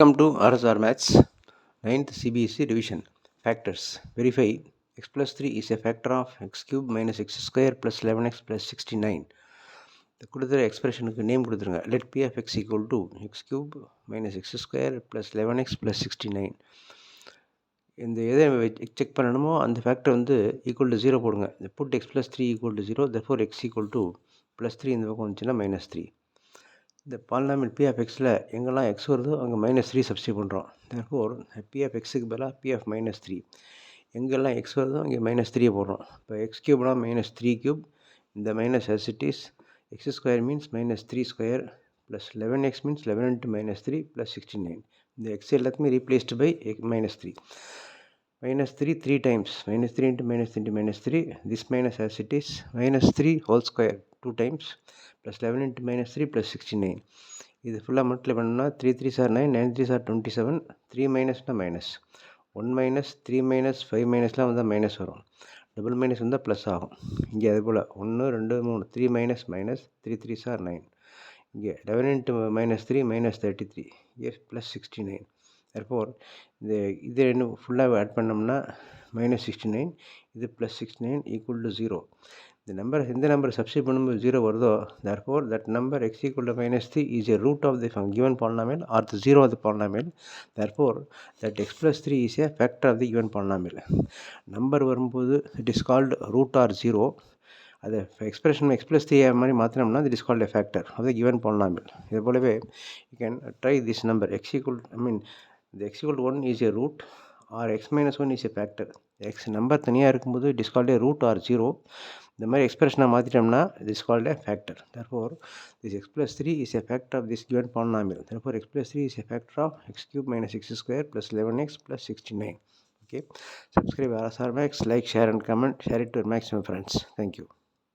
Welcome to RSR Maths, 9th CBSE Revision. Factors. Verify x plus 3 is a factor of x cube minus x square plus 11x plus 69. இந்த கொடுத்துற எக்ஸ்பிரஷனுக்கு name கொடுத்துருங்க. Let p of x equal to x cube minus x square plus 11x plus 69. இந்த எதை check பண்ணணுமோ அந்த factor வந்து equal to 0 போடுங்க. Put x plus 3 equal to 0, therefore x equal to plus 3 இந்த பக்கம் வந்துச்சுன்னா minus 3. இந்த பாலினாமியல் p of xல எங்கெல்லாம் x வருதோ அங்கே -3 சப்ஸ்டியூட் பண்ணுறோம். தேர்ஃபோர் p of xக்கு பதிலாக p of -3. எங்கெல்லாம் x வருதோ அங்கே -3 போடுறோம். இப்போ x கியூப்னா -3 கியூப், இந்த minus as it is, x square means -3 square plus 11x means 11 into -3 plus 69. இந்த x எல்லாத்துக்குமே replaced by -3. -3 3 times, -3 into -3, this minus as it is, -3 whole square 2 times, plus 11 into -3 plus 69. இது ஃபுல்லாக multiply பண்ணோம்னா 3 3s are 9, 9 3s are 27, 3 மைனஸ்னால் minus, 1 minus 3 minus 5 மைனஸ்லாம் வந்தால் minus வரும், double minus வந்தால் ப்ளஸ் ஆகும். இங்கே அது போல் 1 2 3 3 மைனஸ் மைனஸ் 3 3s are 9, இங்கே 11 into -3 -33, இங்கே ப்ளஸ் 69. therefore இது இன்னும் ஃபுல்லாக ஆட் பண்ணோம்னா -69, இது +69 equal to 0. எந்த நம்பர் சப்ஸ்டியூட் பண்ணும்போது 0 வருதோ, therefore that number x equal to -3 is a root of the given polynomial or the 0 of the polynomial. therefore that x plus 3 is a factor of the given polynomial. Number வரும்போது it is called root or 0. அது expression x plus 3 மாதிரி மாற்றினோம்னா it is called a factor of the given polynomial. இது போலவே you can try this number x equal the x equal to 1 is a root or x minus 1 is a factor. x number தனியாக இருக்கும்போது it is called a root or 0. இந்த மாதிரி எக்ஸ்பிரஷனை மாற்றிட்டோம்னா it is called a factor. therefore this x plus 3 is a factor of this given polynomial. therefore x plus 3 is a factor of x cube minus x square plus 11x plus 69. Okay, subscribe RSR Max, like, share and comment, share it to your maximum friends. Thank you.